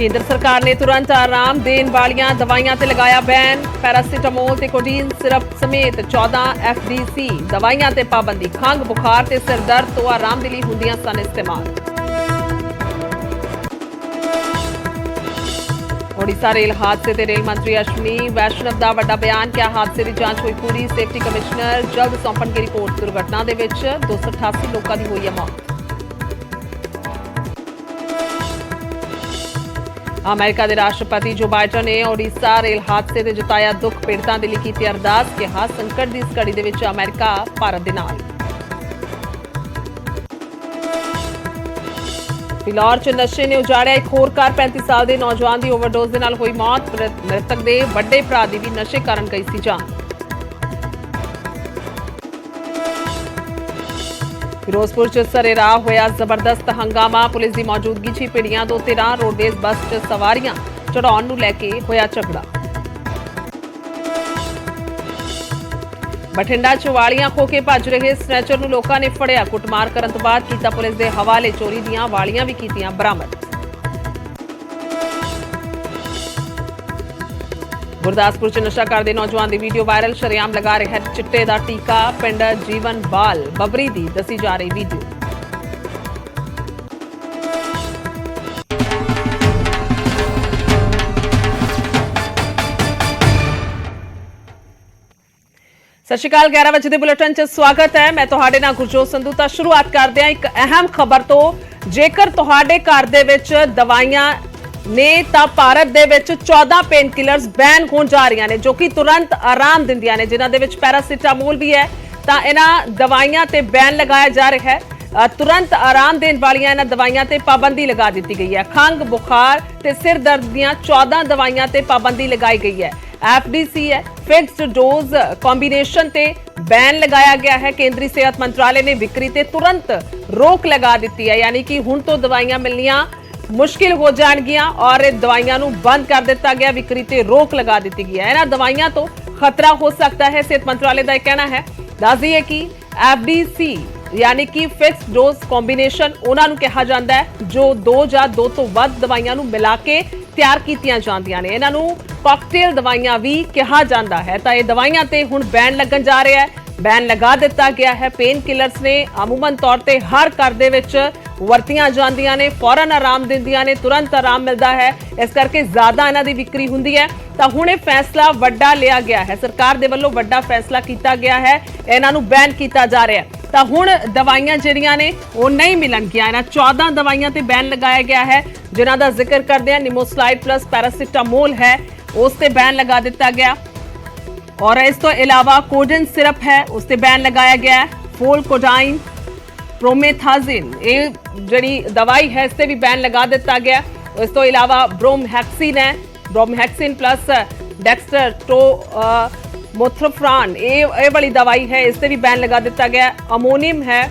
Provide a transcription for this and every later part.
ਕੇਂਦਰ ਸਰਕਾਰ ਨੇ ਤੁਰੰਤ ਆਰਾਮ ਦੇਣ ਵਾਲੀਆਂ ਦਵਾਈਆਂ ਤੇ ਲਗਾਇਆ ਬੈਨ। ਪੈਰਾਸੀਟਾਮੋਲ ਤੇ ਕੋਡੀਨ ਸਿਰਪ ਸਮੇਤ 14 FDC ਦਵਾਈਆਂ ਤੇ ਪਾਬੰਦੀ। ਖੰਘ, ਬੁਖਾਰ ਤੇ ਸਿਰ ਦਰਦ ਤੋਂ ਆਰਾਮ ਦੇ ਲਈ ਹੁੰਦੀਆਂ ਸਨ ਇਸਤੇਮਾਲ। ओडिशा रेल हादसे ते रेल मंत्री अश्विनी वैष्णव का वड्डा बयान। क्या हादसे की जांच हुई पूरी। सेफ्टी कमिश्नर जल्द सौंपणगे रिपोर्ट। दुर्घटना के 288 लोगों की हुई है मौत। अमेरिका के राष्ट्रपति जो बाइडन ने ओडिशा रेल हादसे से जताया दुख। पीड़ितों के लिए की अरदास। कहा संकट की इस घड़ी के विच अमेरिका भारत के नाल। फिलौर च नशे ने उजाड़िया एक होर घर। 35 साल के नौजवान की ओवरडोज के नाल हुई मौत। मृतक के वड्डे भरा की भी नशे कारण गई सी जान। फिरोजपुर च सरेराह होया जबरदस्त हंगामा। पुलिस की मौजूदगी च भिड़ियां दो धिरां। रोडवेज बस च सवारियां चढ़ाउण नूं लैके होया झगड़ा। बठिंडा च वालियां खो के भज रहे स्नैचर नूं लोकां ने फड़िया। कुटमार करन तों बाद कीता पुलिस दे हवाले। चोरी दीआं वालियां भी कीतीआं बरामद। गुरदासपुर च नशा करदे नौजवान दी वीडियो वायरल। शरेआम लगा रिहा चिट्टे दा टीका। पिंड जीवन बाल बबरी दी दसी जा रही वीडियो। सत श्री अकाल। 11 बजे के बुलेटिन च स्वागत है। मैं तुहाडे नाल गुरजोत संधू। तां शुरुआत करदे हां एक अहम खबर तो। जेकर तुहाडे घर दे विच दवाइयां ने तां भारत दे विच 14 पेन किलर्स बैन होण जा रहीआं ने जो कि तुरंत आराम दिंदियां ने, जिन्हां दे विच पैरासीटामोल भी है। तां इन्हां दवाइयां ते बैन लगाया जा रहा है। तुरंत आराम देण वालियां इन्हां दवाइयां ते पाबंदी लगा दी गई है। खंघ, बुखार ते सिर दर्द दीआं 14 दवाइयां ते पाबंदी लगाई गई है। FDC है फिक्स्ड डोज कॉम्बिनेशन ते बैन लगाया गया है। केंद्रीय सेहत मंत्रालय ने बिक्री ते तुरंत रोक लगा दी है, यानी कि हुण तो दवाइयां मिलनियां मुश्किल हो जाएगियां और दवाइयां नूं बंद कर दिता गया। बिक्री ते रोक लगा दी गई है। इन्हां दवाइयां तो खतरा हो सकता है, सेहत मंत्रालय का कहना है। दस दईए कि FDC यानी कि फिक्स्ड डोज कॉम्बिनेशन उन्हां नूं कहा जांदा है जो 2 ਜਾਂ 2 ਤੋਂ ਵੱਧ दवाइयां नूं मिला के ਤਿਆਰ ਕੀਤੀਆਂ ਜਾਂਦੀਆਂ ਨੇ। ਇਹਨਾਂ ਨੂੰ ਕਾਕਟੇਲ ਦਵਾਈਆਂ ਵੀ ਕਿਹਾ ਜਾਂਦਾ ਹੈ। ਤਾਂ ਇਹ ਦਵਾਈਆਂ ਤੇ ਹੁਣ ਬੈਨ ਲੱਗਣ ਜਾ ਰਿਹਾ ਹੈ। बैन लगा दिता गया है। पेन किलर्स ने अमूमन तौर पर हर घर दे विच वरतियां जांदियां ने, फौरन आराम दिंदियां ने, तुरंत आराम मिलता है। इस करके ज्यादा इन्हां दी विक्री हुंदी है। तां हुण इह फैसला वड्डा लिया गया है। सरकार दे वल्लों वड्डा फैसला कीता गया है। इन्हां नूं बैन कीता जा रहा है। तां हुण दवाइयां जिहड़ियां ने वो नहीं मिलणगियां। इन्हां 14 दवाइयां ते बैन लगाया गया है, जिन्हां दा जिक्र करदे हां निमोस्लाइड प्लस पैरासीटामोल है, उस ते बैन लगा दिता गया। और इस तो इलावा कोडिन सिरप है, उस ते बैन लगाया गया है। फोलकोडाइन, प्रोमेथाजिन ये जी दवाई है, इस ते भी बैन लगा दिता गया। इस तो इलावा ब्रोमहेक्सिन है, ब्रोमहेक्सिन प्लस डेक्सट्रोमोथ्रोफ्रान ये वाली दवाई है, इस ते भी बैन लगा दिता गया। अमोनियम है।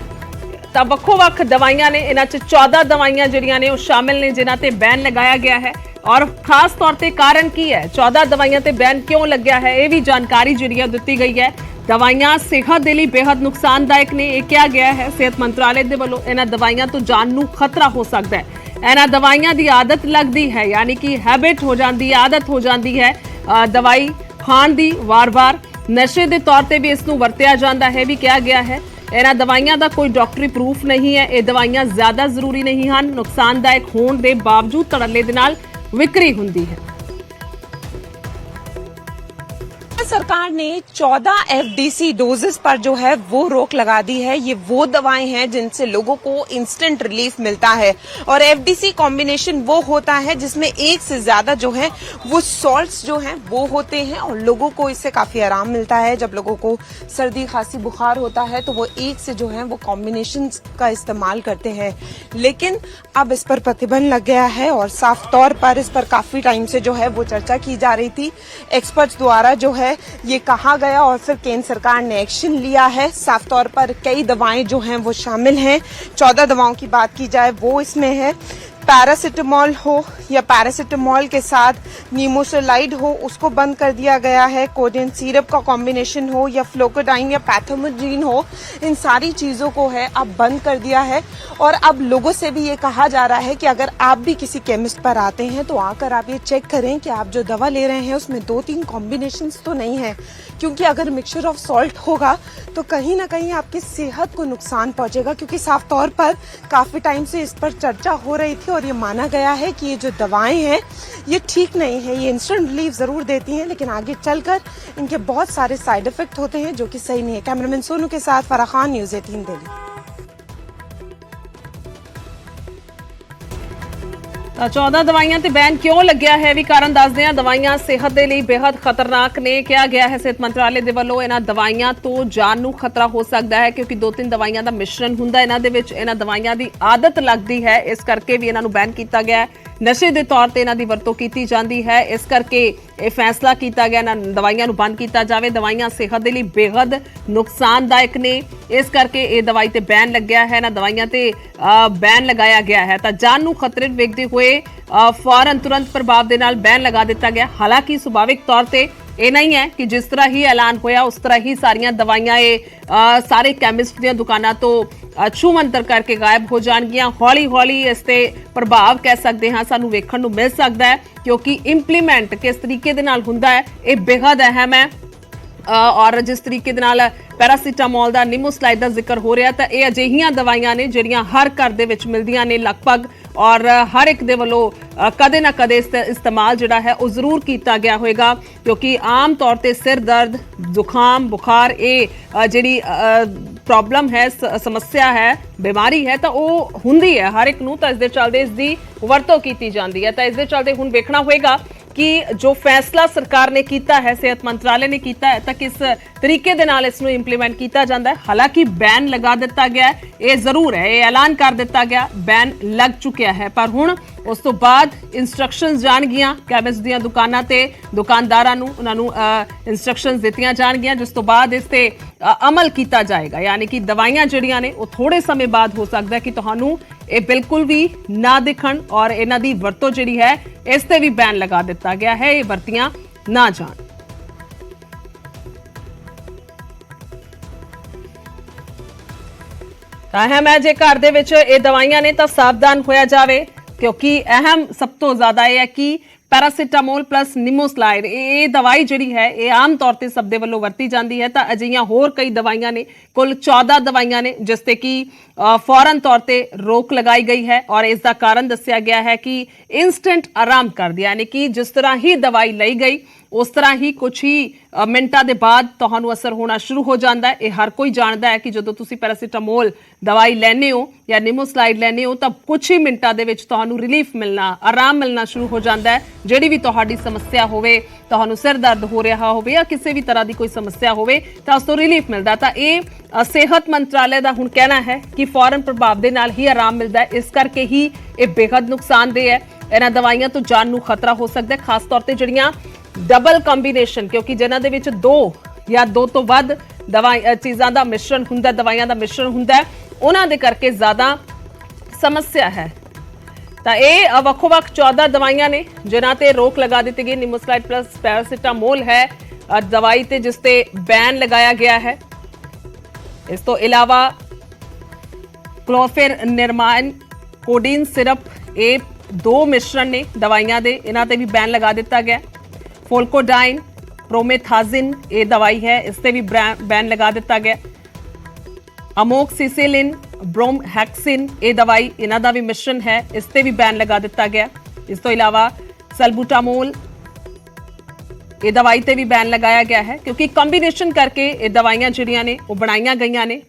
तो ਵੱਖ-ਵੱਖ दवाइयां ने, इन्हां च 14 दवाइयां जिहड़ियां ने शामिल ने जिन्हां ते बैन लगाया गया है। और खास तौर पर कारण की है, 14 दवाइयां ते बैन क्यों लग्या है, ये भी जानकारी जिहड़ी दी गई है। दवाइयां सेहत दे लई बेहद नुकसानदायक ने, यह कहा गया है सेहत मंत्रालय दे वल्लों। इन्हां दवाइयां तो जान नूं खतरा हो सकता है। इन्हां दवाइयां दी आदत लगदी है, यानी कि हैबिट हो जाती है, आदत हो जाती है दवाई खाण दी वार-वार। नशे के तौर पर भी इसनूं वरतिया जाता है, भी कहा गया है। इन्हां दवाइयां दा कोई डॉक्टरी प्रूफ नहीं है। ये दवाइयां ज्यादा जरूरी नहीं हैं, नुकसानदायक होने के बावजूद धड़ल्ले दे नाल विक्री हुंदी है। सरकार ने 14 FDC डोजेस पर जो है वो रोक लगा दी है। ये वो दवाएं हैं जिनसे लोगों को इंस्टेंट रिलीफ मिलता है। और FDC कॉम्बिनेशन वो होता है जिसमें एक से ज्यादा जो है वो सॉल्ट्स जो हैं वो होते हैं और लोगों को इससे काफी आराम मिलता है। जब लोगों को सर्दी, खांसी, बुखार होता है तो वो एक से जो है वो कॉम्बिनेशन का इस्तेमाल करते हैं। लेकिन अब इस पर प्रतिबंध लग गया है और साफ तौर पर इस पर काफी टाइम से जो है वो चर्चा की जा रही थी। एक्सपर्ट्स द्वारा जो है ये कहा गया और फिर केंद्र सरकार ने एक्शन लिया है। साफ तौर पर कई दवाएं जो हैं वो शामिल हैं। 14 दवाओं की बात की जाए वो इसमें है। पैरासिटामोल हो या पैरासिटामोल के साथ नीमोसोलाइड हो उसको बंद कर दिया गया है। कोडेन सिरप का कॉम्बिनेशन हो या फ्लोकोडाइन या पैथोमोजीन हो, इन सारी चीज़ों को है अब बंद कर दिया है। और अब लोगों से भी ये कहा जा रहा है कि अगर आप भी किसी केमिस्ट पर आते हैं तो आकर आप ये चेक करें कि आप जो दवा ले रहे हैं उसमें 2-3 कॉम्बिनेशंस तो नहीं है, क्योंकि अगर मिक्सचर ऑफ सॉल्ट होगा तो कहीं ना कहीं आपकी सेहत को नुकसान पहुंचेगा। क्योंकि साफ तौर पर काफ़ी टाइम से इस पर चर्चा हो रही थी और ये माना गया है कि ये जो दवाएं हैं ये ठीक नहीं है, ये इंस्टेंट रिलीफ ज़रूर देती हैं लेकिन आगे चलकर इनके बहुत सारे साइड इफेक्ट होते हैं जो कि सही नहीं है। कैमरामैन सोनू के साथ फराह खान, न्यूज़ 18 दिल्ली। 14 ਦਵਾਈਆਂ ਤੇ ਬੈਨ ਕਿਉਂ ਲੱਗਿਆ ਹੈ ਵੀ ਕਾਰਨ ਦੱਸਦੇ ਆ। ਦਵਾਈਆਂ ਸਿਹਤ ਦੇ ਲਈ ਬੇहद ਖਤਰਨਾਕ ਨੇ। ਕਿਹਾ ਗਿਆ ਹੈ ਸਿਹਤ ਮੰਤਰਾਲੇ ਦੇ ਵੱਲੋਂ ਇਹਨਾਂ ਦਵਾਈਆਂ ਤੋਂ ਜਾਨ ਨੂੰ ਖਤਰਾ ਹੋ ਸਕਦਾ ਹੈ ਕਿਉਂਕਿ 2-3 ਦਵਾਈਆਂ ਦਾ ਮਿਸ਼ਰਣ ਹੁੰਦਾ ਇਹਨਾਂ ਦੇ ਵਿੱਚ। ਇਹਨਾਂ ਦਵਾਈਆਂ ਦੀ ਆਦਤ ਲੱਗਦੀ ਹੈ, ਇਸ ਕਰਕੇ ਵੀ ਇਹਨਾਂ ਨੂੰ ਬੈਨ ਕੀਤਾ ਗਿਆ ਹੈ। ਨਸ਼ੇ ਦੇ ਤੌਰ ਤੇ ਇਹਨਾਂ ਦੀ ਵਰਤੋਂ ਕੀਤੀ ਜਾਂਦੀ ਹੈ, ਇਸ ਕਰਕੇ ਇਹ ਫੈਸਲਾ ਕੀਤਾ ਗਿਆ ਇਹਨਾਂ ਦਵਾਈਆਂ ਨੂੰ ਬੰਦ ਕੀਤਾ ਜਾਵੇ। ਦਵਾਈਆਂ ਸਿਹਤ ਦੇ ਲਈ ਬੇहद ਨੁਕਸਾਨਦਾਇਕ ਨੇ, ਇਸ ਕਰਕੇ ਇਹ ਦਵਾਈ ਤੇ ਬੈਨ ਲੱਗਿਆ ਹੈ। ਇਹਨਾਂ ਦਵਾਈਆਂ ਤੇ ਬੈਨ ਲਗਾਇਆ ਗਿਆ ਹੈ ਤਾਂ ਜਾਨ ਨੂੰ ਖਤਰੇ ਵੇਖਦੇ ਹੋਏ फौरन तुरंत प्रभाव के नाल बैन लगा दिता गया। हालांकि सुभाविक तौर पर यह नहीं है कि जिस तरह ही ऐलान होया उस तरह ही सारियां दवाइयां सारे कैमिस्ट दी दुकानां तो छू मंतर करके गायब हो जाणगियां। हौली हौली इस ते प्रभाव कह सकते हाँ सानू वेखण नू मिल सकता है, क्योंकि इंप्लीमेंट किस तरीके दे नाल हुंदा है यह बेहद अहम है। और जिस तरीके दे नाल पैरासीटामोल दा निमोसलाइड दा जिक्र हो रहा तो ये अजिहियां दवाइयां ने जिहड़ियां हर घर दे विच मिलदियां ने लगभग, और हर एक दे वल्लों कदे ना कदे इस्तेमाल जिहड़ा है वो जरूर किया गया होएगा। क्योंकि आम तौर पर सिर दर्द, जुखाम, बुखार ये जिहड़ी प्रॉब्लम है, समस्या है, बीमारी है तो वो हुंदी है हर एक नूं। तो इस दे चलदे इसदी वरतों कीती जांदी है। तो इस दे चलदे हुण वेखना होएगा कि जो फैसला सरकार ने किया है, सेहत मंत्रालय ने किया है, तो किस तरीके दे नाल इसनूं इंप्लीमेंट किया जाता है। हालांकि बैन लगा दिता गया है, ये जरूर है, ये ऐलान कर दिता गया, बैन लग चुकिया है, पर हुण उस तो बाद इंस्ट्रक्शंस जाणगियां कैमिस्ट दीयां दुकानां ते दुकानदारां नूं उन्हां नूं इंस्ट्रक्शंस दित्तियां जाणगियां, जिस तो बाद इस ते अमल किया जाएगा। यानी कि दवाइयां जिहड़ियां ने वो थोड़े समय बाद हो सकता है कि तुहानूं ये बिल्कुल भी ना दिखण, और इन्हां दी वरतों जिहड़ी है इस ते भी बैन लगा दिता गया है, ये वरतियां ना जाण। अहम है जे घर दे विच ये दवाइयां ने तो सावधान होया जावे, क्योंकि अहम सब तो ज्यादा यह है कि पैरासीटामोल प्लस निमोसलाइड ये दवाई जिहड़ी है ये आम तौर पर सब दे वल्लों वरती जाती है। तो अजिहियां होर कई दवाइयां ने, कुल 14 दवाइयां ने जिस ते कि फौरन तौर पर रोक लगाई गई है। और इसका कारण दस्सिया गया है कि इंस्टेंट आराम कर दिया, यानी कि जिस तरह ही दवाई ली गई उस तरह ही कुछ ही मिनटां दे बाद तुहानू असर होना शुरू हो जाता है। यह हर कोई जानता है कि जो तुसी पैरासीटामोल दवाई लैने हो या निमोसलाइड लैने हो तो कुछ ही मिनटां दे विच तुहानू रिलीफ मिलना, आराम मिलना शुरू हो जाता है। जिहड़ी भी तुहाडी समस्या होवे, तुहानू सिर दर्द हो रहा होवे या किसी भी तरह की कोई समस्या होवे तो उस तो रिलीफ मिलता। तो ये सेहत मंत्रालय का हुण कहना है कि फौरन प्रभाव के नाल ही आराम मिलता है, इस करके ही ये बेहद नुकसानदेह है। इन्हां दवाइयां तो जान नू खतरा हो सकता है, खास तौर पर जिहड़ियां डबल कॉम्बीनेशन, क्योंकि जिन्हां दे विच 2 या 2 तो वध दवाई चीज़ां दा मिश्रण हुंदा, दवाइयां दा मिश्रण हुंदा है, उन्हां दे करके ज़्यादा समस्या है। तो ये वक्-वक् 14 दवाइयां ने जिन्हां ते रोक लगा दी गई। निमोसलाइड प्लस पैरासीटामोल है दवाई ते जिस ते बैन लगाया गया है। इस तो इलावा क्लोफेनिरमाइन, कोडीन सिरप, ये 2 मिश्रण ने दवाइयां दे, इन्हां ते भी बैन लगा दिता गया। फोल्कोडाइन, प्रोमेथाजिन ये दवाई है, इस ते भी बैन लगा दिता गया। अमोक्सिसिलिन, ब्रोमहेक्सिन ये दवाई, इन्हां दा भी मिश्रण है, इस ते भी बैन लगा दिता गया। इस तो इलावा सल्बुटामोल ये दवाई ते भी बैन लगाया गया है, क्योंकि कॉम्बीनेशन करके ये दवाइयां जिहड़ियां ने वो बनाईयां गईयां ने।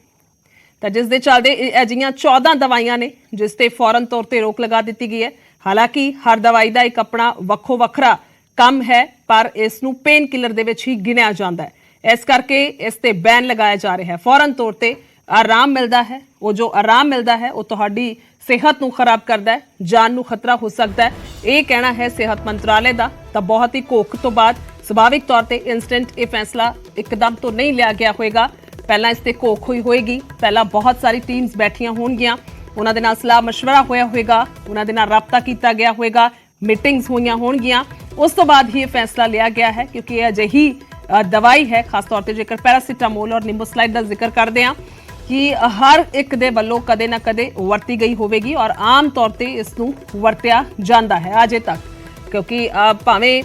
तो जिस दे चलदे अजिहियां 14 दवाइयां ने जिस ते फौरन तौर पर रोक लगा दी गई है। हालांकि हर दवाई का एक अपना वक्खो वखरा कम है, पर इसनूं पेन किलर दे विच ही गिनिया जाता है, इस करके इस ते बैन लगाया जा रहा है। फौरन तौर पर आराम मिलता है, वो जो आराम मिलता है वो तुहाडी सेहत नूं खराब करता है, जान नूं खतरा हो सकता है, ये कहना है सेहत मंत्रालय का। तो बहुत ही घोख तो बाद सुभाविक तौर पर इंस्टेंट ये फैसला एकदम तो नहीं लिया गया होएगा, पहला इस ते घोख हुई होएगी, पहला बहुत सारी टीम्स बैठियां होणगियां ਉਹਨਾਂ ਦੇ ਨਾਲ ਸਲਾਹ ਮਸ਼ਵਰਾ ਹੋਇਆ ਹੋਵੇਗਾ, ਉਹਨਾਂ ਦੇ ਨਾਲ ਰਾਬਤਾ ਕੀਤਾ ਗਿਆ ਹੋਵੇਗਾ, ਮੀਟਿੰਗਸ ਹੋਈਆਂ ਹੋਣਗੀਆਂ। ਉਸ ਤੋਂ ਬਾਅਦ ਹੀ ਇਹ ਫੈਸਲਾ ਲਿਆ ਗਿਆ ਹੈ ਕਿਉਂਕਿ ਇਹ ਅਜਿਹੀ ਦਵਾਈ ਹੈ, ਖਾਸ ਤੌਰ ਤੇ ਜੇਕਰ ਪੈਰਾਸੀਟਾਮੋਲ ਔਰ ਨਿੰਬੂਸਲਾਈਡ ਦਾ ਜ਼ਿਕਰ ਕਰਦੇ ਹਾਂ ਕਿ ਹਰ ਇੱਕ ਦੇ ਵੱਲੋਂ ਕਦੇ ਨਾ ਕਦੇ ਵਰਤੀ ਗਈ ਹੋਵੇਗੀ ਔਰ ਆਮ ਤੌਰ ਤੇ ਇਸ ਨੂੰ ਵਰਤਿਆ ਜਾਂਦਾ ਹੈ ਅਜੇ ਤੱਕ, ਕਿਉਂਕਿ ਭਾਵੇਂ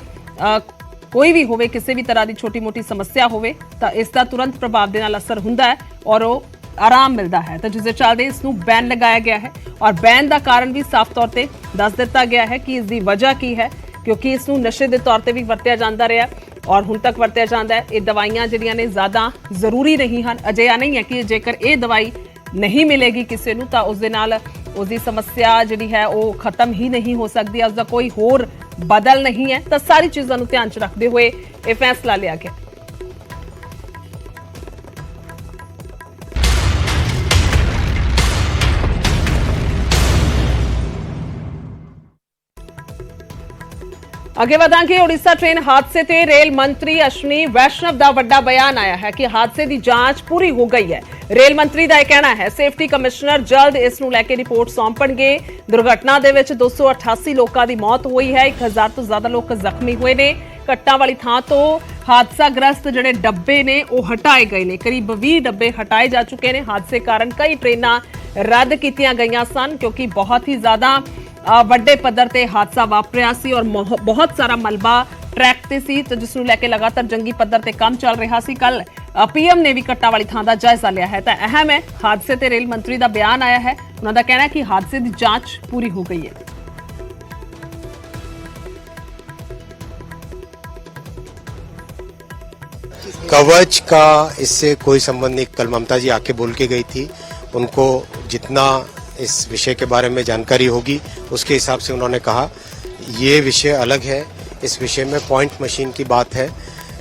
ਕੋਈ ਵੀ ਹੋਵੇ, ਕਿਸੇ ਵੀ ਤਰ੍ਹਾਂ ਦੀ ਛੋਟੀ-ਮੋਟੀ ਸਮੱਸਿਆ ਹੋਵੇ ਤਾਂ ਇਸ ਦਾ ਤੁਰੰਤ ਪ੍ਰਭਾਵ ਦੇ ਨਾਲ ਅਸਰ ਹੁੰਦਾ ਹੈ ਔਰ ਉਹ ਆਰਾਮ ਮਿਲਦਾ ਹੈ। ਤਾਂ ਜਿਸ ਦੇ ਚੱਲਦੇ ਇਸ ਨੂੰ ਬੈਨ ਲਗਾਇਆ ਗਿਆ ਹੈ ਔਰ ਬੈਨ ਦਾ ਕਾਰਨ ਵੀ ਸਾਫ਼ ਤੌਰ ਤੇ ਦੱਸ ਦਿੱਤਾ ਗਿਆ ਹੈ ਕਿ ਇਸ ਦੀ ਵਜ੍ਹਾ ਕੀ ਹੈ, ਕਿਉਂਕਿ ਇਸ ਨੂੰ ਨਸ਼ੇ ਦੇ ਤੌਰ ਤੇ ਵੀ ਵਰਤਿਆ ਜਾਂਦਾ ਰਿਹਾ ਔਰ ਹੁਣ ਤੱਕ ਵਰਤਿਆ ਜਾਂਦਾ ਹੈ। ਇਹ ਦਵਾਈਆਂ ਜਿਹੜੀਆਂ ਨੇ ਜ਼ਿਆਦਾ ਜ਼ਰੂਰੀ ਨਹੀਂ ਹਨ। ਅਜਿਹਾ ਨਹੀਂ ਹੈ ਕਿ ਜੇਕਰ ਇਹ ਦਵਾਈ ਨਹੀਂ ਮਿਲੇਗੀ ਕਿਸੇ ਨੂੰ ਤਾਂ ਉਸ ਦੇ ਨਾਲ ਉਸ ਦੀ ਸਮੱਸਿਆ ਜਿਹੜੀ ਹੈ ਉਹ ਖਤਮ ਹੀ ਨਹੀਂ ਹੋ ਸਕਦੀ, ਉਸ ਦਾ ਕੋਈ ਹੋਰ ਬਦਲ ਨਹੀਂ ਹੈ। ਤਾਂ ਸਾਰੀ ਚੀਜ਼ਾਂ ਨੂੰ ਧਿਆਨ 'ਚ ਰੱਖਦੇ ਹੋਏ ਇਹ ਫੈਸਲਾ ਲਿਆ ਗਿਆ। ਅੱਗੇ ਵਧਾਂਗੇ। ਉੜੀਸਾ ਟ੍ਰੇਨ ਹਾਦਸੇ ਤੇ ਰੇਲ ਮੰਤਰੀ ਅਸ਼ਵਨੀ ਵੈਸ਼ਨਵ ਦਾ ਵੱਡਾ ਬਿਆਨ ਆਇਆ ਹੈ ਕਿ ਹਾਦਸੇ ਦੀ ਜਾਂਚ ਪੂਰੀ ਹੋ ਗਈ ਹੈ। ਰੇਲ ਮੰਤਰੀ ਦਾ ਇਹ ਕਹਿਣਾ ਹੈ ਸੇਫਟੀ ਕਮਿਸ਼ਨਰ ਜਲਦ ਇਸ ਨੂੰ ਲੈ ਕੇ ਰਿਪੋਰਟ ਸੌਂਪਣਗੇ। ਦੁਰਘਟਨਾ ਦੇ ਵਿੱਚ 288 ਲੋਕਾਂ ਦੀ ਮੌਤ ਹੋਈ ਹੈ, 1000 ਤੋਂ ਜ਼ਿਆਦਾ ਲੋਕ ਜ਼ਖਮੀ ਹੋਏ ਨੇ। ਘਟਨਾ ਵਾਲੀ ਥਾਂ ਤੋਂ ਹਾਦਸਾਗ੍ਰਸਤ ਜਿਹੜੇ ਡੱਬੇ ਨੇ ਉਹ ਹਟਾਏ ਗਏ ਨੇ, ਕਰੀਬ 20 ਡੱਬੇ ਹਟਾਏ ਜਾ ਚੁੱਕੇ ਨੇ। ਹਾਦਸੇ ਕਾਰਨ ਕਈ ਟ੍ਰੇਨਾਂ ਰੱਦ ਕੀਤੀਆਂ ਗਈਆਂ ਸਨ ਕਿਉਂਕਿ ਬਹੁਤ ਹੀ ਜ਼ਿਆਦਾ ਵੱਡੇ ਪੱਧਰ ਤੇ ਹਾਦਸਾ ਵਾਪਰਿਆ ਸੀ ਔਰ ਬਹੁਤ ਸਾਰਾ ਮਲਬਾ ਟਰੈਕ ਤੇ ਸੀ, ਤੇ ਜਿਸ ਨੂੰ ਲੈ ਕੇ ਲਗਾਤਾਰ ਜੰਗੀ ਪੱਧਰ ਤੇ ਕੰਮ ਚੱਲ ਰਿਹਾ ਸੀ। ਕੱਲ ਪੀਐਮ ਨੇ ਵੀ ਘਟਨਾ ਵਾਲੀ ਥਾਂ ਦਾ ਜਾਇਜ਼ਾ ਲਿਆ ਹੈ। ਤਾਂ ਅਹਿਮ ਹੈ ਹਾਦਸੇ ਤੇ ਰੇਲ ਮੰਤਰੀ ਦਾ ਬਿਆਨ ਆਇਆ ਹੈ। ਉਹਨਾਂ ਦਾ ਕਹਿਣਾ ਹੈ ਕਿ ਹਾਦਸੇ ਦੀ ਜਾਂਚ ਪੂਰੀ ਹੋ ਗਈ ਹੈ। कवच का इससे कोई संबंध नहीं। कल ममता जी आके बोल के गई थी, उनको जितना इस विषय के बारे में जानकारी होगी उसके हिसाब से उन्होंने कहा। ये विषय अलग है, इस विषय में पॉइंट मशीन की बात है,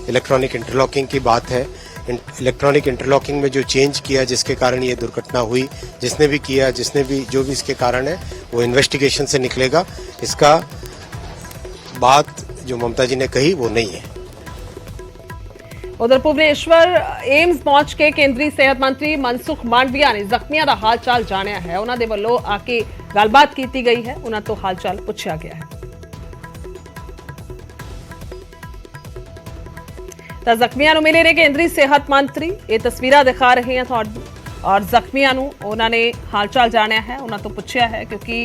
इलेक्ट्रॉनिक इंटरलॉकिंग की बात है। इलेक्ट्रॉनिक इंटरलॉकिंग में जो चेंज किया जिसके कारण ये दुर्घटना हुई, जिसने भी किया, जिसने भी जो भी इसके कारण है वो इन्वेस्टिगेशन से निकलेगा। इसका बात जो ममता जी ने कही वो नहीं है। उधर भुवनेश्वर एम्स पहुंच के केंद्रीय सेहत मंत्री मनसुख मांडविया ने जख्मियों का हाल चाल जानिया है। उन्होंने वालों आके गलबात की गई है, उन्होंने तो हाल चाल पूछा गया है। तो जख्मियों को मिले ने केंद्रीय सेहत मंत्री, ये तस्वीरें दिखा रहे हैं और जख्मियों को उन्होंने हाल चाल जानिया है, उन्होंने तो पूछा है क्योंकि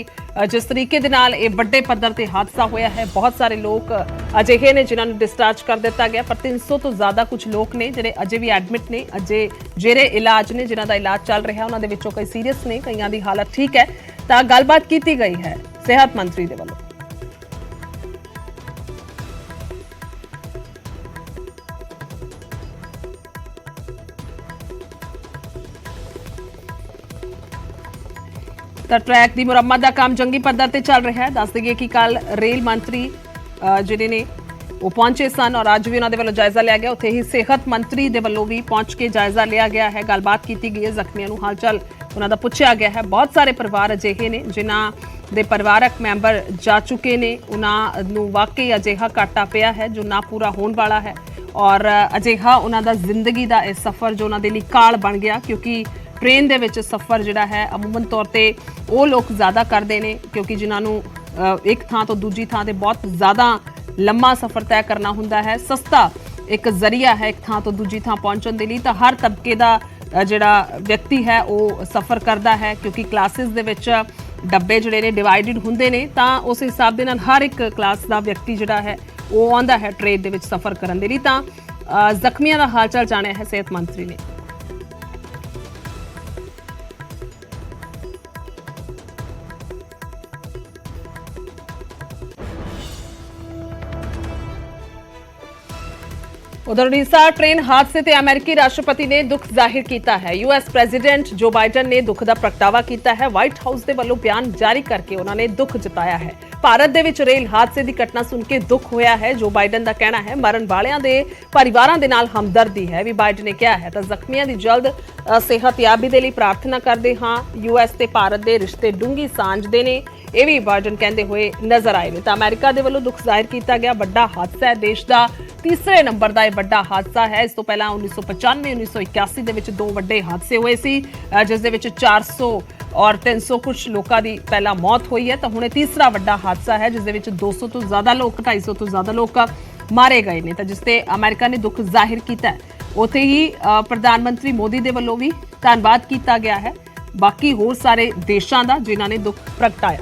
जिस तरीके दे नाल ये बड़े पद्धर ते हादसा होया है, बहुत सारे लोग अजिहे ने जिन्होंने डिस्चार्ज कर दिता गया, पर 300 तो ज़्यादा कुछ लोग ने जिहड़े अजे भी एडमिट ने, अजे जेरे इलाज ने, जिन्हों का इलाज चल रहा, उन्होंने विचों कई सीरीयस ने, कईयां दी हालत ठीक है। तो गलबात की गई है सेहत मंत्री दे वल्लों। ਤਾਂ ਟਰੈਕ ਦੀ ਮੁਰੰਮਤ ਦਾ ਕੰਮ ਜੰਗੀ ਪੱਧਰ ਤੇ ਚੱਲ ਰਿਹਾ ਹੈ। ਦੱਸ ਦਈਏ ਕਿ ਕੱਲ ਰੇਲ ਮੰਤਰੀ ਜਿਹੜੇ ਨੇ ਉਹ ਪਹੁੰਚੇ ਸਨ ਔਰ ਅੱਜ ਵੀ ਉਹਨਾਂ ਦੇ ਵੱਲੋਂ ਜਾਇਜ਼ਾ ਲਿਆ ਗਿਆ। ਉੱਥੇ ਹੀ ਸਿਹਤ ਮੰਤਰੀ ਦੇ ਵੱਲੋਂ ਵੀ ਪਹੁੰਚ ਕੇ ਜਾਇਜ਼ਾ ਲਿਆ ਗਿਆ ਹੈ, ਗੱਲਬਾਤ ਕੀਤੀ ਗਈ ਹੈ, ਜ਼ਖਮੀਆਂ ਨੂੰ ਹਾਲ ਚਾਲ ਉਹਨਾਂ ਦਾ ਪੁੱਛਿਆ ਗਿਆ ਹੈ। ਬਹੁਤ ਸਾਰੇ ਪਰਿਵਾਰ ਅਜਿਹੇ ਨੇ ਜਿਨ੍ਹਾਂ ਦੇ ਪਰਿਵਾਰਕ ਮੈਂਬਰ ਜਾ ਚੁੱਕੇ ਨੇ, ਉਹਨਾਂ ਨੂੰ ਵਾਕਈ ਅਜਿਹਾ ਘਾਟਾ ਪਿਆ ਹੈ ਜੋ ਨਾ ਪੂਰਾ ਹੋਣ ਵਾਲਾ ਹੈ ਔਰ ਅਜਿਹਾ ਉਹਨਾਂ ਦਾ ਜ਼ਿੰਦਗੀ ਦਾ ਇਹ ਸਫ਼ਰ ਜੋ ਉਹਨਾਂ ਦੇ ਲਈ ਕਾਲ ਬਣ ਗਿਆ, ਕਿਉਂਕਿ ट्रेन दे विच सफ़र जिहड़ा है अमूमन तौर पे वो लोग ज़्यादा करते हैं क्योंकि जिन्होंने एक थां तो दूजी थां ते बहुत ज़्यादा लंबा सफ़र तय करना हुंदा है। सस्ता एक जरिया है एक थां तो दूजी थां पहुंचण दे लई। तां हर तबके दा जिहड़ा व्यक्ति है वो सफ़र करता है क्योंकि क्लासिस दे विच डब्बे जिहड़े ने डिवाइडिड हुंदे ने, तां उस हिसाब दे नाल हर एक क्लास दा व्यक्ति जिहड़ा है वो आउंदा है ट्रेन दे विच सफ़र करन दे लई। तां जख्मियां दा हाल चाल जाणिया है सेहत मंत्री ने। उधर उड़ीसा ट्रेन हादसे ते अमेरिकी राष्ट्रपति ने दुख जाहिर किया है। यूएस प्रेसिडेंट जो बाइडन ने दुख का प्रगटावा किया है। व्हाइट हाउस के वालों बयान जारी करके उन्होंने दुख जताया है। भारत दे विच रेल हादसे की घटना सुन के दुख होया है। जो बाइडन का कहना है मरण वालियां दे परिवारां दे नाल हमदर्दी है भी बाइडन ने कहा है। तो जख्मियों की जल्द सेहतयाबी दे लई प्रार्थना करते हाँ। यूएस ते भारत के रिश्ते डूंगी सांझदे ने, ये भी बाइडन कहते हुए नजर आए ने। तो अमेरिका के वालों दुख जाहिर किया गया। बड़ा हादसा है, देश का ਤੀਸਰੇ ਨੰਬਰ ਦਾ ਇਹ ਵੱਡਾ ਹਾਦਸਾ ਹੈ। ਇਸ ਤੋਂ ਪਹਿਲਾਂ 1995 1981 ਦੇ ਵਿੱਚ ਦੋ ਵੱਡੇ ਹਾਦਸੇ ਹੋਏ ਸੀ, ਜਿਸ ਦੇ ਵਿੱਚ 400 ਔਰ 300 ਕੁਝ ਲੋਕਾਂ ਦੀ ਪਹਿਲਾਂ ਮੌਤ ਹੋਈ ਹੈ। ਤਾਂ ਹੁਣ ਇਹ ਤੀਸਰਾ ਵੱਡਾ ਹਾਦਸਾ ਹੈ ਜਿਸ ਦੇ ਵਿੱਚ 200 ਤੋਂ ਜ਼ਿਆਦਾ ਲੋਕ 250 ਤੋਂ ਜ਼ਿਆਦਾ ਲੋਕ ਮਾਰੇ ਗਏ ਨੇ। ਤਾਂ ਜਿਸ ਤੇ ਅਮਰੀਕਾ ਨੇ ਦੁੱਖ ਜ਼ਾਹਿਰ ਕੀਤਾ ਹੈ, ਉੱਥੇ ਹੀ ਪ੍ਰਧਾਨ ਮੰਤਰੀ ਮੋਦੀ ਦੇ ਵੱਲੋਂ ਵੀ ਧੰਨਵਾਦ ਕੀਤਾ ਗਿਆ ਹੈ, ਬਾਕੀ ਹੋਰ ਸਾਰੇ ਦੇਸ਼ਾਂ ਦਾ ਜਿਨ੍ਹਾਂ ਨੇ ਦੁੱਖ ਪ੍ਰਗਟਾਇਆ।